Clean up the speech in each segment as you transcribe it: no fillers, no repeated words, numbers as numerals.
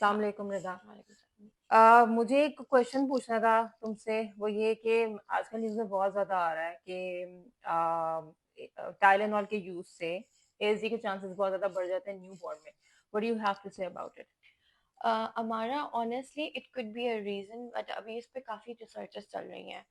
अस्सलाम हाँ, वालेकुम रिदा। वालेकुम सलाम। मुझे एक क्वेश्चन पूछना था तुमसे, वो ये कि आजकल न्यूज़ में बहुत ज़्यादा आ रहा है कि टाइलेनॉल के यूज़ से एएसडी के चांसेस बहुत ज़्यादा बढ़ जाते हैं न्यू बॉर्न में। What do you have to say about it? हमारा honestly it could be a reason, but अभी इस पे काफी रिसर्चेस चल रही हैं।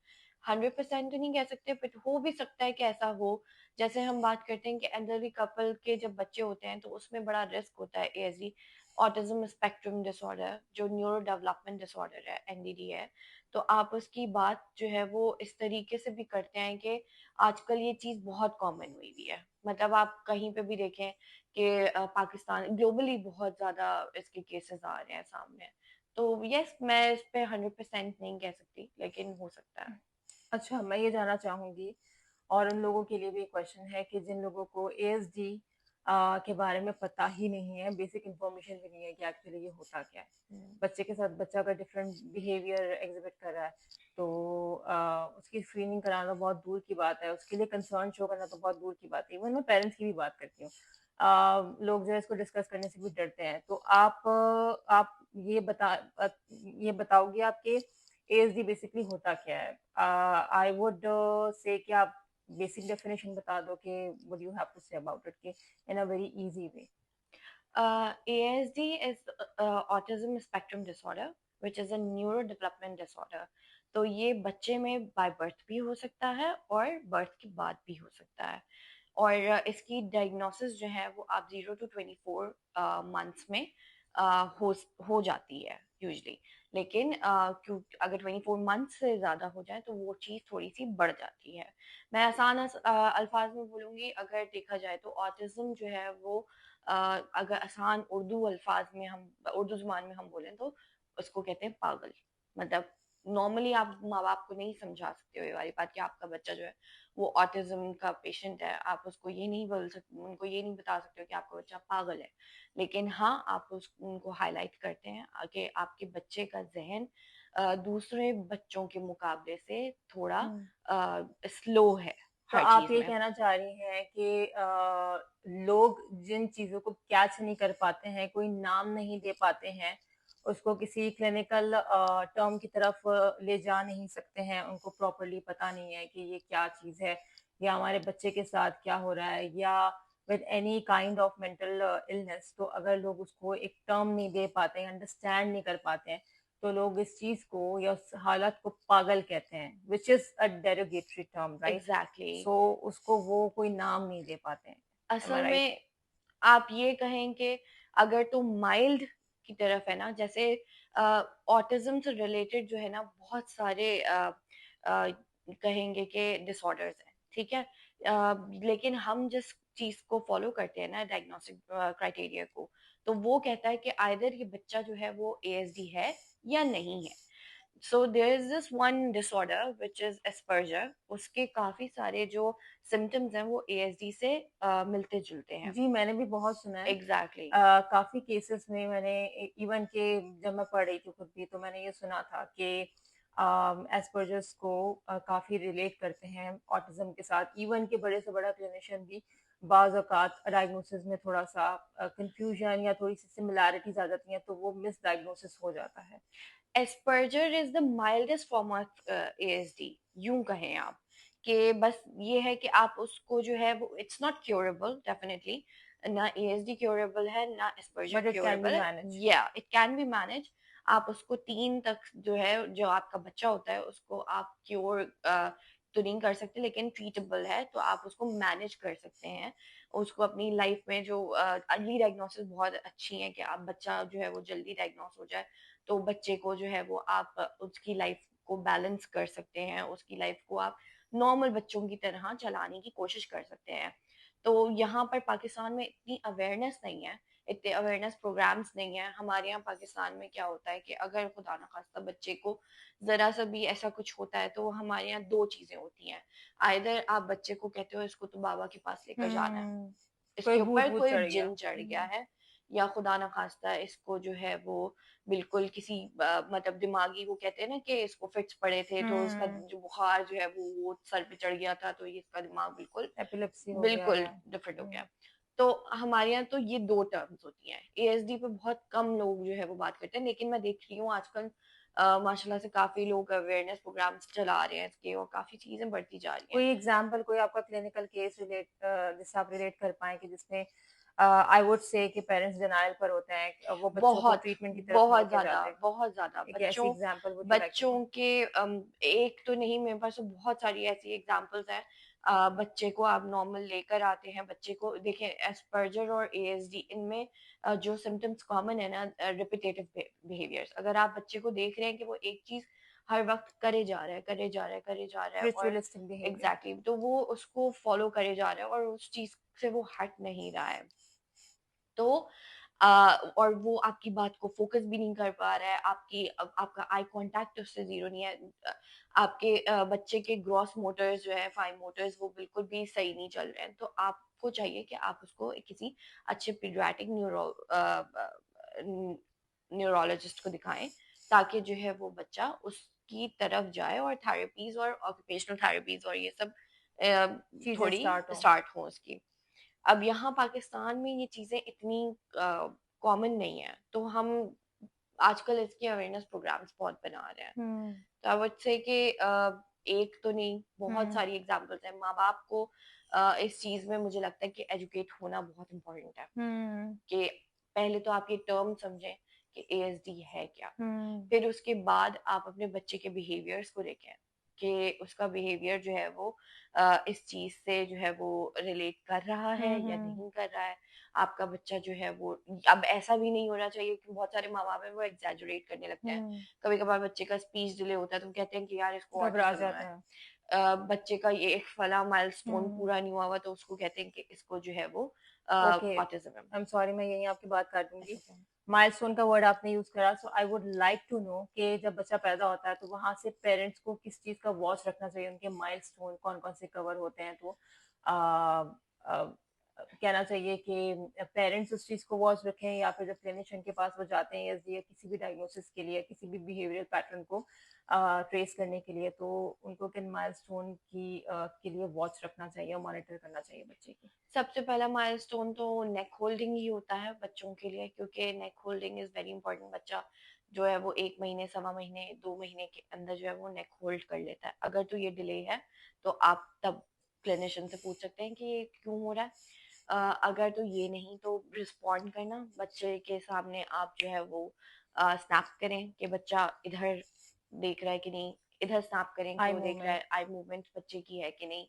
100% तो नहीं कह सकते, बट हो भी सकता है कि ऐसा हो। जैसे हम बात करते हैं कि एल्डरली कपल के जब बच्चे होते हैं तो उसमें बड़ा रिस्क होता है एएसडी, ऑटिज्म स्पेक्ट्रम डिसऑर्डर, जो न्यूरो डेवलपमेंट डिसऑर्डर है, एनडीडी है। तो आप उसकी बात जो है वो इस तरीके से भी करते हैं कि आजकल ये चीज़ बहुत कॉमन हुई हुई है। मतलब आप कहीं पे भी देखें कि पाकिस्तान ग्लोबली बहुत ज़्यादा इसके केसेस आ रहे हैं सामने। तो यस, मैं इस पे 100% नहीं कह सकती, लेकिन हो सकता है। अच्छा, मैं ये जानना चाहूँगी और उन लोगों के लिए भी एक क्वेश्चन है कि जिन लोगों को एएसडी के बारे में पता ही नहीं है, बेसिक इन्फॉर्मेशन भी नहीं है कि एक्चुअली ये होता क्या है। हम्म। बच्चे के साथ बच्चा अगर डिफरेंट बिहेवियर एग्जिबिट कर रहा है तो उसकी स्क्रीनिंग कराना बहुत दूर की बात है, उसके लिए कंसर्न शो करना तो बहुत दूर की बात है। इवन मैं पेरेंट्स की भी बात करती हूँ। लोग जो है इसको डिस्कस करने से भी डरते हैं। तो आप ये बताओगे आपके एएसडी बेसिकली होता क्या है? आई वुड से कि आप बेसिक डेफिनेशन बता दो कि what you have to say about it कि in a very easy way. ASD is autism spectrum disorder, which is a neurodevelopment disorder. तो ये बच्चे में बाय बर्थ भी हो सकता है और बर्थ के बाद भी हो सकता है। और इसकी डायग्नोसिस जो है वो आप 0 to 24 मंथ्स में हो जाती है यूजली। लेकिन क्यों, अगर 24 मंथ से ज़्यादा हो जाए तो वो चीज़ थोड़ी सी बढ़ जाती है। मैं आसान अल्फाज में बोलूँगी, अगर देखा जाए तो ऑटिज्म जो है वो अ, अगर आसान उर्दू अल्फाज में हम उर्दू ज़ुबान में हम बोलें तो उसको कहते हैं पागल। मतलब नॉर्मली आप माँ बाप को नहीं समझा सकते हो ये वाली बात कि आपका बच्चा जो है वो ऑटिज्म का पेशेंट है। आप उसको ये नहीं बोल सकते, उनको ये नहीं बता सकते हो कि आपका बच्चा पागल है। लेकिन हाँ, आप उनको हाईलाइट करते हैं कि आपके बच्चे का जहन दूसरे बच्चों के मुकाबले से थोड़ा स्लो है तो हर आप चीज ये में। कहना चाह रही हैं कि लोग जिन चीज़ों को कैच नहीं कर पाते हैं, कोई नाम नहीं दे पाते हैं, उसको किसी क्लिनिकल टर्म की तरफ ले जा नहीं सकते हैं, उनको प्रॉपर्ली पता नहीं है कि ये क्या चीज़ है या हमारे बच्चे के साथ क्या हो रहा है या with any kind of mental illness. तो अगर लोग उसको एक टर्म नहीं दे पाते हैं, अंडरस्टैंड नहीं कर पाते हैं, तो लोग इस चीज को या उस हालत को पागल कहते हैं, which is a derogatory term, right? Exactly so उसको वो कोई नाम नहीं दे पाते हैं। एम आई असल राइट? में आप ये कहें कि अगर तो माइल्ड की तरफ है ना, जैसे ऑटिज्म से रिलेटेड जो है ना बहुत सारे अ, कहेंगे कि डिसऑर्डर्स हैं, ठीक है। लेकिन हम जिस चीज को फॉलो करते हैं ना, डायग्नोस्टिक क्राइटेरिया को, तो वो कहता है कि आइदर ये बच्चा जो है वो एएसडी है या नहीं है। So there is this one disorder which is Asperger, उसके काफी सारे जो सिम्टम्स हैं वो एएसडी से मिलते जुलते हैं। जी, मैंने भी बहुत सुना है। एग्जैक्टली। काफी केसेस में मैंने इवन के जब मैं पढ़ रही थी खुद भी, तो मैंने ये सुना था कि एस्पर्जर्स को काफी रिलेट करते हैं ऑटिज्म के साथ। इवन के बड़े से बड़ा क्लिनिशियन भी बाज औकात डायग्नोसिस में थोड़ा सा कंफ्यूजन या थोड़ी सी सिमिलैरिटीज आ जाती हैं, तो वो मिस डायग्नोसिस हो जाता है। Asperger is the mildest form of ASD, यूं कहें आप कि बस ये है कि आप उसको जो है वो इट्स नॉट क्योरेबल डेफिनेटली। ना एएसडी क्योरेबल है ना Asperger but it can be curable है। मैनेज। या इट कैन बी मैनेज। आप उसको 3 तक जो है, जो आपका बच्चा होता है उसको आप क्योर तो नहीं कर सकते, लेकिन ट्रीटेबल है, तो आप उसको मैनेज कर सकते हैं। उसको अपनी लाइफ में जो अर्ली डायग्नोसिस बहुत अच्छी है कि आप बच्चा जो है वो जल्दी डायग्नोस हो जाए, तो बच्चे को जो है वो आप उसकी लाइफ को बैलेंस कर सकते हैं, उसकी लाइफ को आप नॉर्मल बच्चों की तरह चलाने की कोशिश कर सकते हैं। तो यहाँ पर पाकिस्तान में इतनी अवेयरनेस नहीं है, इतने अवेयरनेस प्रोग्राम्स नहीं है। हमारे यहाँ पाकिस्तान में क्या होता है कि अगर खुदा न खास्ता बच्चे को जरा सा भी ऐसा कुछ होता है तो हमारे यहाँ दो चीजें होती हैं। आइदर आप बच्चे को कहते हो इसको तो बाबा के पास लेकर जाना है, हम्म। कोई इसके भूत ऊपर वूत कोई चढ़ गया। जिन चढ़ गया है, या खुदा ना खास्ता इसको जो है वो बिल्कुल किसी मतलब दिमागी, वो कहते हैं ना कि इसको फिट्स पड़े थे तो इसका हम्म। जो बुखार जो है वो सर पे चढ़ गया था, तो ये इसका दिमाग बिल्कुल एपिलेप्सी हो गया बिल्कुल या डिफरेंट हो गया। तो हमारे यहाँ तो ये 2 टर्म्स होती हैं। एएसडी पे बहुत कम लोग जो है वो बात करते हैं, लेकिन मैं देख रही हूँ आजकल माशाल्लाह से काफ़ी लोग अवेयरनेस प्रोग्राम्स चला रहे हैं इसके, और काफ़ी चीज़ें बढ़ती जा रही हैं। कोई एग्जाम्पल, कोई आपका क्लिनिकल केस रिलेट जिससे आप रिलेट कर पाएँ कि जिसमें आई वुड से कि पेरेंट्स डिनायल पर होते हैं, वो बच्चों को बहुत, ट्रीटमेंट की तरफ नहीं लेके जाते। बहुत ज़्यादा एक ऐसी example would you like to बच्चों के एक तो नहीं, मेरे पास तो बहुत सारी ऐसी एग्ज़ाम्पल्स हैं। बच्चे को आप नॉर्मल लेकर आते हैं, बच्चे को देखें एस्पर्जर और एएसडी इनमें जो सिम्पटम्स कॉमन है ना, रिपिटेटिव बिहेवियर्स। अगर आप बच्चे को देख रहे हैं कि वो एक चीज़ हर वक़्त करे जा रहा है, करे जा रहा है, करे जा रहा है, और रिचुअलिस्टिक बिहेवियर? एग्ज़ैक्टली तो वो उसको फ़ॉलो करे जा रहा है और उस चीज़ से वो हट नहीं रहा है। तो अ, और वो आपकी बात को फ़ोकस भी नहीं कर पा रहा है, आपका आई कॉन्टैक्ट उससे ज़ीरो नहीं है। आपके बच्चे के ग्रॉस मोटर्स जो है, फाइन मोटर्स, वो बिल्कुल भी सही नहीं चल रहे हैं। तो आपको चाहिए कि आप उसको किसी अच्छे पीडियाट्रिक न्यूरोलॉजिस्ट को दिखाएँ, ताकि जो है वो बच्चा उसकी तरफ जाए, और थेरेपीज़ और ऑक्यूपेशनल थेरेपीज़ और ये सब चीज़ें थोड़ी स्टार्ट हो। स्टार्ट हों उसकी। अब यहाँ पाकिस्तान में ये चीज़ें इतनी कॉमन नहीं है, तो हम आजकल इसके अवेयरनेस प्रोग्राम्स बहुत बना रहे हैं। हुँ, तो आई वुड से कि एक तो नहीं, बहुत हुँ, सारी एग्ज़ाम्पल्स हैं। माँ-बाप को इस चीज़ में मुझे लगता है कि एजुकेट होना बहुत इम्पोर्टेंट है, हुँ, कि पहले तो आप ये टर्म समझें कि एएसडी है क्या? हुँ, फिर उसके बाद आप अपने बच्चे के बिहेवियर्स को देखें कि उसका बिहेवियर जो है वो इस चीज़ से जो है वो रिलेट कर रहा है हुँ, या हुँ, नहीं कर रहा है। आपका बच्चा जो है वो, अब ऐसा भी नहीं होना चाहिए कि बहुत सारे माँ-बाप हैं वो एग्ज़ैजरेट करने लगते हैं। हुँ, कभी-कभार बच्चे का स्पीच डिले होता है तो वो कहते हैं कि यार इसको घबरा ऑटिज़्म जाते है। हैं। बच्चे का ये एक फला माइलस्टोन हुँ, पूरा नहीं हुआ हुआ तो उसको कहते हैं कि इसको जो है वो ओके, ऑटिज़्म है। आई एम सॉरी, मैं यहीं आपकी बात काट ऐसा दूँगी। क्या है? माइलस्टोन का वर्ड आपने यूज़ करा, so I would like to know कि जब बच्चा पैदा होता है तो वहाँ से पेरेंट्स को किस चीज़ का वॉच रखना चाहिए, उनके माइलस्टोन कौन-कौन से कवर होते हैं, तो अ अ, कहना चाहिए कि पेरेंट्स उस चीज़ को वॉच रखें, या फिर जब क्लिनिशियन के पास वो जाते हैं एसडी या किसी भी डायग्नोसिस के लिए, किसी भी बिहेवियरल पैटर्न को ट्रेस करने के लिए, तो उनको किन माइलस्टोन के लिए वॉच रखना चाहिए और मॉनिटर करना चाहिए बच्चे की? सबसे पहला माइलस्टोन तो नेक होल्डिंग ही होता है बच्चों के लिए, क्योंकि नेक होल्डिंग इज़ वेरी इंपॉर्टेंट। बच्चा जो है वो 1 महीने, सवा महीने, 2 महीने के अंदर जो है वो नेक होल्ड कर लेता है। अगर तो ये डिले है, तो आप तब क्लिनिशियन से पूछ सकते हैं कि ये क्यों हो रहा है। अगर तो ये नहीं, तो रिस्पॉन्ड करना, बच्चे के सामने आप जो है वो स्नैप करें कि बच्चा इधर देख रहा है कि नहीं, इधर स्नैप करें कि आई वो देख रहा मूवमेंट। है, आई मूवमेंट बच्चे की है कि नहीं,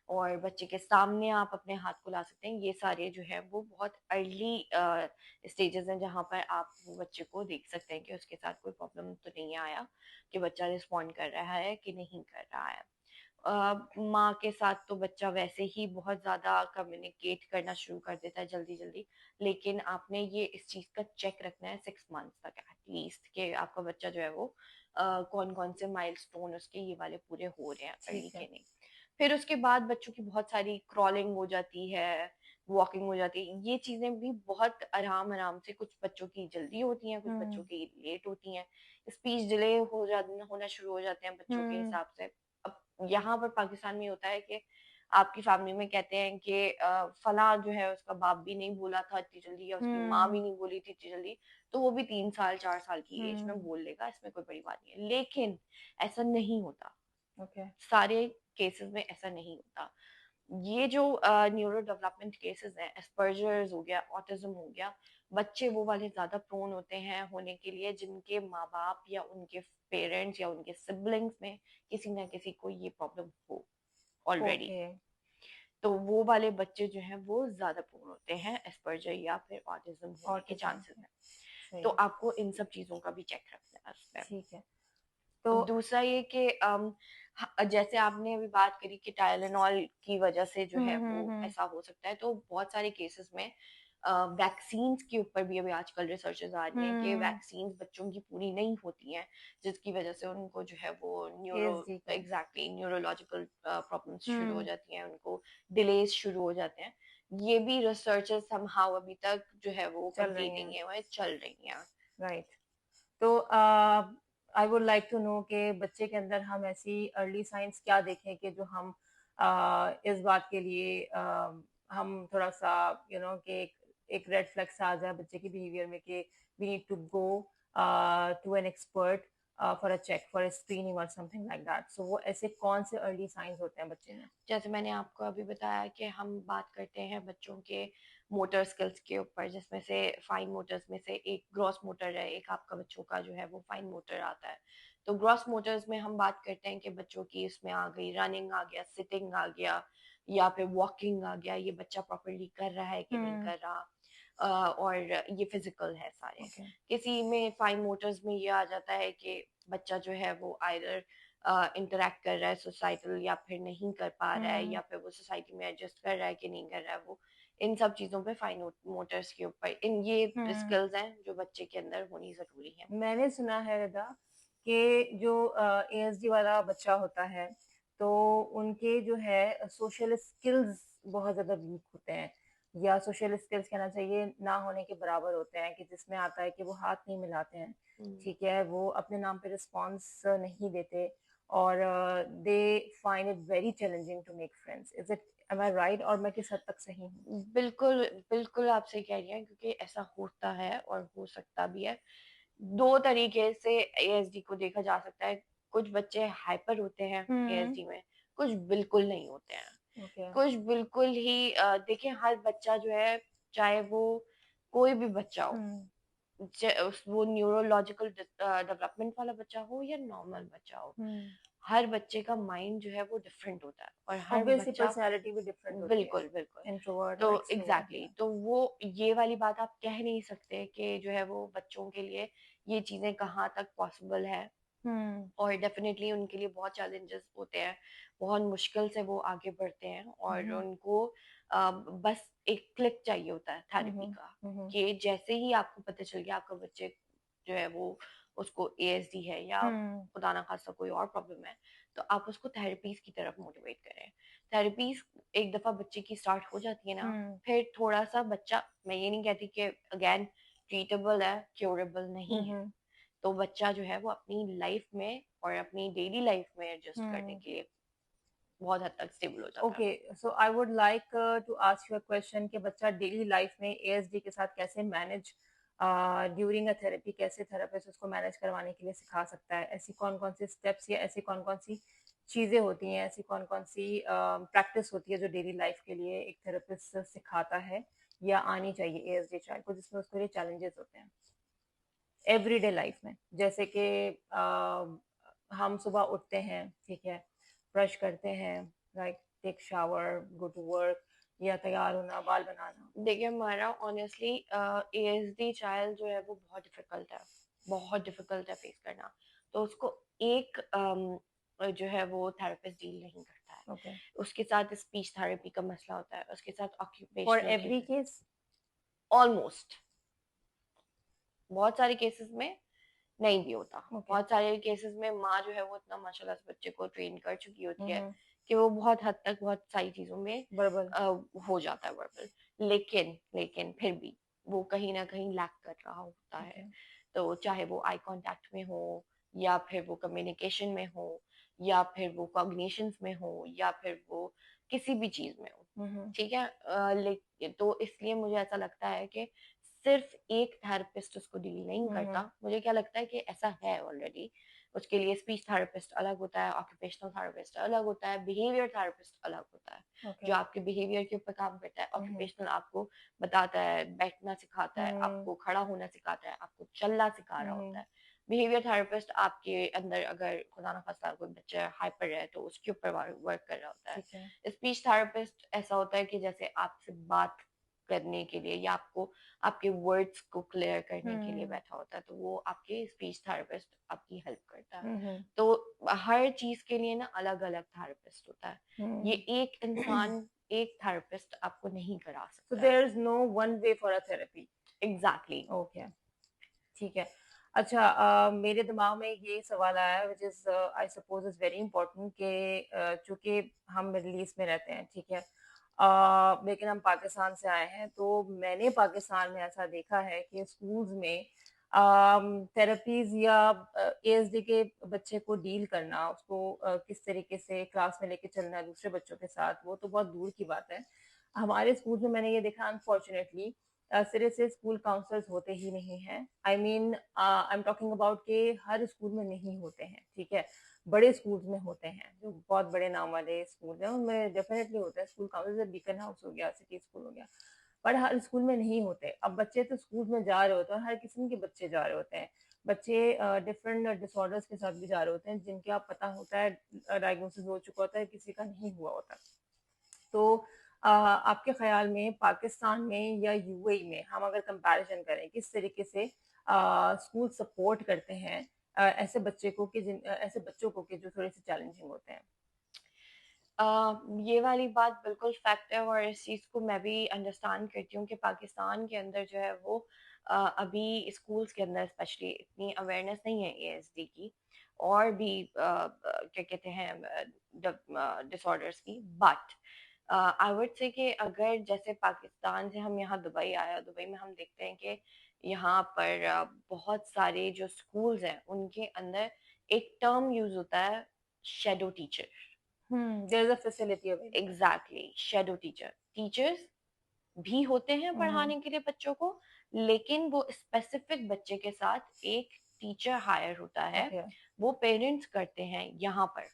और बच्चे के सामने आप अपने हाथ को ला सकते हैं। ये सारे जो है वो बहुत अर्ली स्टेजेस हैं जहाँ पर आप वो बच्चे को देख सकते हैं कि उसके साथ कोई प्रॉब्लम तो नहीं आया, कि बच्चा रिस्पॉन्ड कर रहा है कि नहीं कर रहा है। माँ के साथ तो बच्चा वैसे ही बहुत ज़्यादा कम्युनिकेट करना शुरू कर देता है जल्दी-जल्दी, लेकिन आपने ये इस चीज़ का चेक रखना है 6 मंथ्स तक एटलीस्ट, कि आपका बच्चा जो है वो कौन-कौन से माइलस्टोन उसके ये वाले पूरे हो रहे हैं अर्ली ठीक है। के नहीं। फिर उसके बाद बच्चों की बहुत सारी क्रॉलिंग हो जाती है, वॉकिंग हो जाती है। ये चीज़ें भी बहुत आराम-आराम से, कुछ बच्चों की जल्दी होती हैं, कुछ बच्चों हुँ, की लेट होती हैं। स्पीच डिले होना शुरू हो जाते हैं बच्चों के हुँ, हिसाब से। अब यहाँ पर पाकिस्तान में होता है कि आपकी फैमिली में कहते हैं कि फलाँ जो है उसका बाप भी नहीं बोला था इतनी जल्दी, या उसकी माँ हुँ, भी नहीं बोली थी इतनी जल्दी, तो वो भी 3 साल 4 साल की एज में हुँ, बोल लेगा, इसमें कोई बड़ी बात नहीं है। लेकिन ऐसा नहीं होता। ओके, सारे केसेस में ऐसा नहीं होता। ये जो न्यूरो डेवलपमेंट केसेस हैं, एस्पर्जर्स हो गया, ऑटिज्म हो गया, बच्चे वो वाले ज़्यादा प्रोन होते हैं होने के लिए जिनके माँ-बाप या उनके पेरेंट्स या उनके सिबलिंग्स में किसी न किसी को ये प्रॉब्लम हो ऑलरेडी। ओके, तो वो वाले बच्चे जो हैं वो ज़्यादा प्रोन होते हैं एस्पर्जर या फिर ऑटिज्म होने के ऑटिज़्म चांसेस के, हैं। सही तो है, आपको इन सब चीज़ों का भी चेक रखना है उसमें। ठीक है। तो दूसरा ये कि जैसे आपने अभी बात करी कि टाइलेनॉल की वजह से जो हुँ, है वो हुँ, हुँ, ऐसा हो सकता है, तो बहुत सारे केसेस में वैक्सीन्स के ऊपर भी अभी आजकल रिसर्चेस आ रही हैं कि हुँ, वैक्सीन्स बच्चों की पूरी नहीं होती हैं, जिसकी वजह से उनको जो है वो एएसडी का, न्यूरोलॉजिकल प्रॉब्लम्स शुरू हो हुँ, जाती हैं, उनको डिलेज शुरू हो जाते हैं। ये भी रिसर्चेस समहाउ अभी तक जो है वो चल कंप्लीट रही हैं, नहीं हुए, चल रही हैं। राइट। तो I would like to know कि बच्चे के अंदर हम ऐसी अर्ली साइंस क्या देखें कि जो हम इस बात के लिए हम थोड़ा सा कि एक रेड फ्लैग्स आ जाए बच्चे की बिहेवियर में कि we need to go to an expert for a check for a screening और समथिंग लाइक दैट, सो वो ऐसे कौन से अर्ली साइंस होते हैं बच्चे में? जैसे मैंने आपको अभी बताया कि हम बात करते हैं बच्चों के मोटर स्किल्स के ऊपर, जिसमें से फाइन मोटर्स में से एक ग्रॉस मोटर है, एक आपका बच्चों का जो है वो फाइन मोटर आता है। तो ग्रॉस मोटर्स में हम बात करते हैं कि बच्चों की इसमें आ गई रनिंग, आ गया सिटिंग, आ गया या फिर वॉकिंग आ गया, ये बच्चा प्रॉपरली कर रहा है कि नहीं हम्म। कर रहा। और ये फिजिकल है सारे। ओके। किसी में फाइन मोटर्स में ये आ जाता है कि बच्चा जो है वो आइदर इंटरेक्ट कर रहा है सोसाइटल, या फिर नहीं कर पा रहा है, हम्म। या फिर वो सोसाइटी में एडजस्ट कर रहा है कि नहीं कर रहा है। वो इन सब चीज़ों पे फाइन मोटर्स के ऊपर इन ये हम्म। स्किल्स हैं जो बच्चे के अंदर होनी ज़रूरी है। मैंने सुना है रदा कि जो एएसडी वाला बच्चा होता है तो उनके जो है सोशल स्किल्स बहुत ज्यादा वीक होते हैं, या सोशल स्किल्स कहना चाहिए ना होने के बराबर होते हैं, कि जिसमें आता है कि वो हाथ नहीं मिलाते हैं, हम्म। ठीक है, वो अपने नाम पे रिस्पॉन्स नहीं देते, और they find it very challenging to make friends. Is it, am I right, और मैं किस हद तक सही हूँ? बिल्कुल बिल्कुल आप सही कह रही हैं, क्योंकि ऐसा होता है और हो सकता भी है। दो तरीके से एएसडी को देखा जा सकता है। कुछ बच्चे हाइपर होते हैं हम्म। एएसडी में, कुछ बिल्कुल नहीं होते हैं। ओके। कुछ बिल्कुल ही देखिए, हर बच्चा जो है, चाहे वो कोई भी बच्चा हो, हम्म। वो न्यूरोलॉजिकल डेवलपमेंट वाला बच्चा हो या नॉर्मल बच्चा हो, हम्म। हर बच्चे का माइंड जो है वो डिफरेंट होता है और हर ऑब्वियसली बच्चा पर्सनैलिटी भी डिफरेंट होती है, बिल्कुल बिल्कुल। इंट्रोवर्ट तो और एक्सट्रोवर्ट, एग्जैक्टली या exactly, तो वो ये वाली बात आप कह नहीं सकते कि जो है वो बच्चों के लिए ये चीजें कहाँ तक पॉसिबल है। हम्म। और डेफिनेटली उनके लिए बहुत चैलेंजेस होते हैं, बहुत मुश्किल से वो आगे बढ़ते हैं, और हम्म। उनको बस एक क्लिक चाहिए होता है थेरेपी हम्म। का। हम्म। कि जैसे ही आपको पता चल गया आपका बच्चे जो है वो, उसको एएसडी है या हम्म। खुदा ना खास्ता कोई और प्रॉब्लम है, तो आप उसको थेरेपीज की तरफ मोटिवेट करें। थेरेपीज एक दफा बच्चे की स्टार्ट हो जाती है ना, हम्म। फिर थोड़ा सा बच्चा, मैं ये नहीं कहती कि अगेन ट्रीटेबल है, क्योरेबल नहीं है। हम्म। तो बच्चा जो है वो अपनी लाइफ में और अपनी डेली लाइफ में एडजस्ट करने हम्म। के लिए बहुत हद तक स्टेबल हो जाता है। Okay, so I would like to ask you a question कि बच्चा डेली लाइफ में एएसडी के साथ कैसे मैनेज ड्यूरिंग अ थेरेपी, कैसे थेरेपिस्ट उसको मैनेज करवाने के लिए सिखा सकता है? ऐसी कौन कौन सी स्टेप्स या ऐसी कौन कौन सी चीजें होती हैं, ऐसी कौन कौन सी प्रैक्टिस होती है जो डेली लाइफ के लिए एक थेरेपिस्ट सिखाता है या आनी चाहिए एएसडी चाइल्ड को, जिसमें उसके लिए चैलेंजेस होते हैं एवरीडे लाइफ में? जैसे कि हम सुबह उठते हैं, ठीक है, ब्रश करते हैं, right, take shower, go to work, या तैयार होना, बाल बनाना। देखिए, हमारा ऑनेस्टली एएसडी चाइल्ड जो है वो बहुत डिफिकल्ट है, बहुत डिफिकल्ट है फेस करना। तो उसको एक जो है वो थेरेपिस्ट डील नहीं करता है। ओके। उसके साथ स्पीच थेरेपी का मसला होता है, उसके साथ for occupational every cases, case? Almost. बहुत सारे केसेस में नहीं भी होता। ओके। बहुत सारे केसेस में माँ जो है वो इतना माशाल्लाह से बच्चे को ट्रेन कर चुकी होती है हम्म। कि वो बहुत हद तक बहुत सारी चीज़ों में बर्बल। अ, हो जाता है वर्बल। लेकिन लेकिन फिर भी वो कहीं ना कहीं लैक कर रहा होता ओके। है। तो चाहे वो आई कांटेक्ट में हो, या फिर वो कम्युनिकेशन में हो, या फिर वो कॉग्निशंस में हो, या फिर वो किसी भी चीज़ में हो। हम्म। ठीक है, लेकिन तो इसलिए मुझे ऐसा लगता है कि सिर्फ एक थेरेपिस्ट उसको डील नहीं करता। हम्म। मुझे क्या लगता है कि ऐसा है ऑलरेडी। उसके लिए स्पीच थेरेपिस्ट अलग होता है, ऑक्यूपेशनल थेरेपिस्ट अलग होता है, बिहेवियर थेरेपिस्ट अलग होता है, ओके। जो आपके बिहेवियर के ऊपर काम करता है। हम्म। ऑक्यूपेशनल आपको बताता है, बैठना सिखाता है, हम्म। आपको खड़ा होना सिखाता है, आपको चलना सिखा रहा होता हम्म। है। बिहेवियर थेरेपिस्ट आपके अंदर अगर खुदा ना खास्ता कोई बच्चा हाइपर है तो उसके ऊपर वर्क कर रहा होता ठीक है। है। स्पीच थेरेपिस्ट ऐसा होता है कि जैसे आपसे बात करने के लिए या आपको आपके वर्ड्स को क्लियर करने के लिए हम्म। बैठा होता है, तो वो आपके स्पीच थेरेपिस्ट आपकी हेल्प करता है। हम्म। तो हर चीज के लिए ना अलग अलग थेरेपिस्ट होता है। ये हम्म। एक इंसान एक थेरेपिस्ट आपको नहीं करा सो सकता है। There is no one way for a therapy? Exactly. Okay, ठीक है। अच्छा, मेरे दिमाग में ये सवाल आया which is I suppose is very important कि चूंकि हम मिडल ईस्ट में रहते हैं, ठीक है, लेकिन हम पाकिस्तान से आए हैं, तो मैंने पाकिस्तान में ऐसा देखा है कि स्कूल्स में थेरेपीज या एएसडी के बच्चे को डील करना, उसको किस तरीके से क्लास में लेके चलना है दूसरे बच्चों के साथ, वो तो बहुत दूर की बात है। हमारे स्कूल में मैंने ये देखा अनफॉर्चुनेटली सिरे से स्कूल काउंसलर्स होते ही नहीं हैं। I mean I am talking about कि हर स्कूल में नहीं होते हैं, ठीक है? बड़े स्कूल्स में होते हैं, जो बहुत बड़े नाम वाले स्कूल हैं, उनमें डेफ़िनेटली होता है स्कूल काउंसलर, जैसे बीकन हाउस हो गया, सिटी स्कूल हो गया। पर हर स्कूल में नहीं होते। अब बच्चे तो स्कूल में जा रहे होते हैं, हर किस्म के बच्चे जा रहे होते हैं। बच्चे डिफरेंट डिसऑर्डर्स के साथ भी जा रहे होते हैं, जिनके आप पता होता है डायग्नोसिस हो चुका होता है, किसी का नहीं हुआ होता। तो आपके ख्याल में पाकिस्तान में या यूएई में हम अगर कंपैरिजन करें, किस तरीके से स्कूल सपोर्ट करते हैं ऐसे बच्चे को कि ऐसे बच्चों को कि जो थोड़े से चैलेंजिंग होते हैं? ये वाली बात बिल्कुल फैक्ट है और इस चीज़ को मैं भी अंडरस्टैंड करती हूँ कि पाकिस्तान के अंदर जो है वो अभी स्कूल्स के अंदर स्पेशली इतनी अवेयरनेस नहीं है एएसडी की और भी क्या कहते हैं डिसऑर्डर्स की। बट आई वुड से कि अगर जैसे पाकिस्तान से हम यहाँ दुबई आया, दुबई में हम देखते हैं कि यहाँ पर बहुत सारे जो स्कूल्स हैं उनके अंदर एक टर्म यूज होता है, shadow teacher. There is a facility available. Exactly, shadow teacher. Teachers भी होते हैं हम्म। पढ़ाने के लिए बच्चों को, लेकिन वो स्पेसिफिक बच्चे के साथ एक टीचर हायर होता है। ओके। वो पेरेंट्स करते हैं यहाँ पर,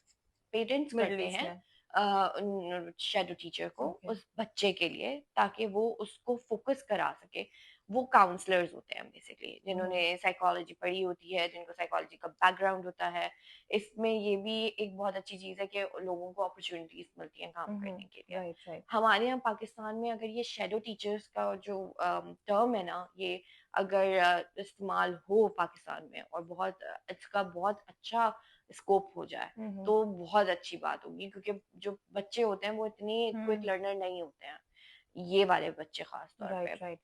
पेरेंट्स मिडल करते ईस्ट हैं में। शेडो टीचर को ओके। उस बच्चे के लिए, ताकि वो उसको फोकस करा सके। वो काउंसलर्स होते हैं बेसिकली, जिन्होंने हम्म। साइकोलॉजी पढ़ी होती है, जिनको साइकोलॉजी का बैकग्राउंड होता है। इसमें ये भी एक बहुत अच्छी चीज़ है कि लोगों को अपॉर्चुनिटीज मिलती हैं काम करने के लिए। Right, right. हमारे यहाँ पाकिस्तान में अगर ये शेडो टीचर्स का जो टर्म है ना, ये अगर इस्तेमाल हो पाकिस्तान में और बहुत इसका बहुत अच्छा स्कोप हो जाए, हम्म। तो बहुत अच्छी बात होगी, क्योंकि जो बच्चे होते हैं वो इतने क्विक हम्म। लर्नर नहीं होते हैं, ये वाले बच्चे खास तौर पे। Right, right.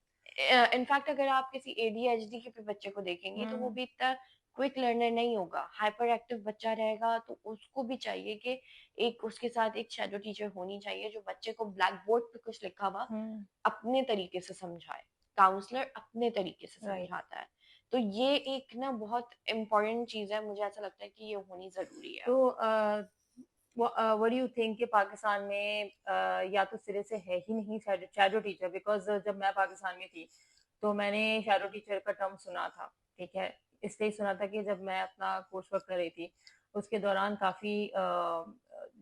इनफैक्ट अगर आप किसी एडीएचडी के भी बच्चे को देखेंगे तो वो हम्म। भी इतना क्विक लर्नर नहीं होगा, हाइपर एक्टिव बच्चा रहेगा। तो उसको भी चाहिए कि एक उसके साथ एक शैडो टीचर होनी चाहिए, जो बच्चे को ब्लैक बोर्ड पे कुछ लिखा हुआ हम्म। अपने तरीके से समझाए। काउंसलर अपने तरीके से राइट। समझाता है। तो ये एक ना बहुत इम्पोर्टेंट चीज है, मुझे ऐसा लगता है कि ये होनी जरूरी है। तो व्हाट डू यू थिंक कि पाकिस्तान में या तो सिरे से है ही नहीं शैडो शैडो टीचर? बिकॉज जब मैं पाकिस्तान में थी तो मैंने शैडो टीचर का टर्म सुना था, ठीक है? इसलिए सुना था कि जब मैं अपना कोर्स वर्क कर रही थी उसके दौरान काफ़ी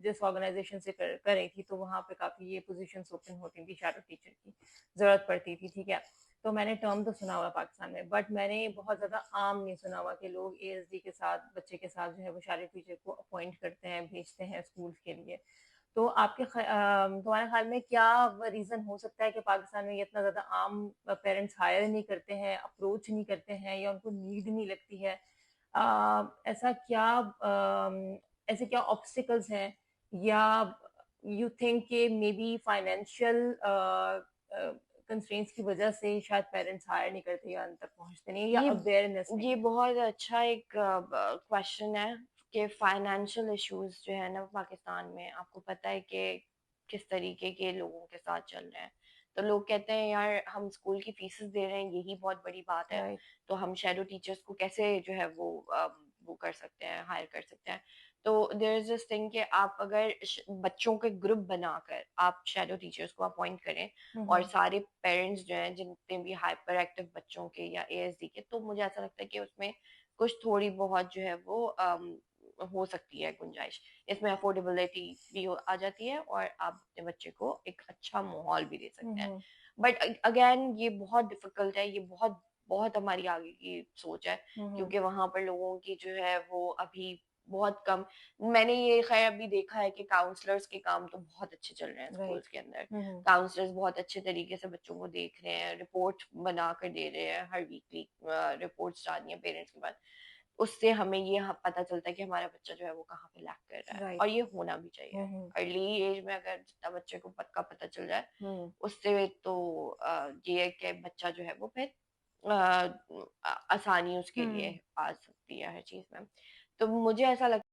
जिस ऑर्गेनाइजेशन से कर रही थी तो वहाँ पे काफ़ी ये पोजीशंस ओपन होती थी, शैडो टीचर की ज़रूरत पड़ती थी, ठीक है? तो मैंने टर्म तो सुना हुआ पाकिस्तान में, बट मैंने बहुत ज़्यादा आम नहीं सुना हुआ कि लोग एएसडी के साथ बच्चे के साथ जो है वो शैडो टीचर को अपॉइंट करते हैं, भेजते हैं स्कूल के लिए। तो तुम्हारे ख्याल में क्या रीज़न हो सकता है कि पाकिस्तान में ये इतना ज़्यादा आम पेरेंट्स हायर नहीं करते हैं, अप्रोच नहीं करते हैं या उनको नीड नहीं लगती है? ऐसा क्या ऐसे क्या ऑब्स्टिकल्स हैं या यू थिंक कि मे बी फाइनेंशियल कंस्ट्रेंट्स की वजह से शायद पेरेंट्स हायर नहीं करते या अंत तक पहुंचते नहीं या ये अवेयरनेस ये नहीं है? बहुत अच्छा एक क्वेश्चन है कि फाइनेंशियल इश्यूज जो है ना पाकिस्तान में, आपको पता है कि किस तरीके के लोगों के साथ चल रहे हैं। तो लोग कहते हैं यार हम स्कूल की फीसेस दे रहे हैं, यही बहुत बड़ी बात है, राइट। तो हम शैडो टीचर्स को कैसे जो है वो कर सकते हैं, हायर कर सकते हैं। तो देयर इज दिस थिंग कि आप अगर बच्चों के ग्रुप बनाकर आप शैडो टीचर्स को अपॉइंट करें, और हम्म। सारे पेरेंट्स जो हैं जितने भी हाइपर एक्टिव बच्चों के या एएसडी के, तो मुझे ऐसा लगता है कि उसमें कुछ थोड़ी बहुत जो है वो हो सकती है गुंजाइश। इसमें अफोर्डेबिलिटी भी आ जाती है और आप अपने बच्चे को एक अच्छा माहौल भी दे सकते हैं। हम्म। बट अगेन ये बहुत डिफिकल्ट है, ये बहुत बहुत हमारी आगे की सोच है, हम्म। क्योंकि वहां पर लोगों की जो है वो अभी बहुत कम। मैंने ये खैर अभी देखा है कि काउंसलर्स के काम तो बहुत अच्छे चल रहे हैं राइट। स्कूल्स के अंदर। हम्म। काउंसलर्स बहुत अच्छे तरीके से बच्चों को देख रहे हैं, रिपोर्ट बना कर दे रहे हैं, हर वीकली रिपोर्ट्स डालनी है पेरेंट्स के पास। उससे हमें ये पता चलता है कि हमारा बच्चा जो है वो कहाँ पे लैक कर रहा है, राइट। और ये होना भी चाहिए। हम्म। अर्ली एज में अगर जितना बच्चे को पक्का पता चल जाए, हम्म। उससे तो ये है कि बच्चा जो है वो फिर आसानी उसके लिए हम्म। आ सकती है हर चीज में। तो मुझे ऐसा लगता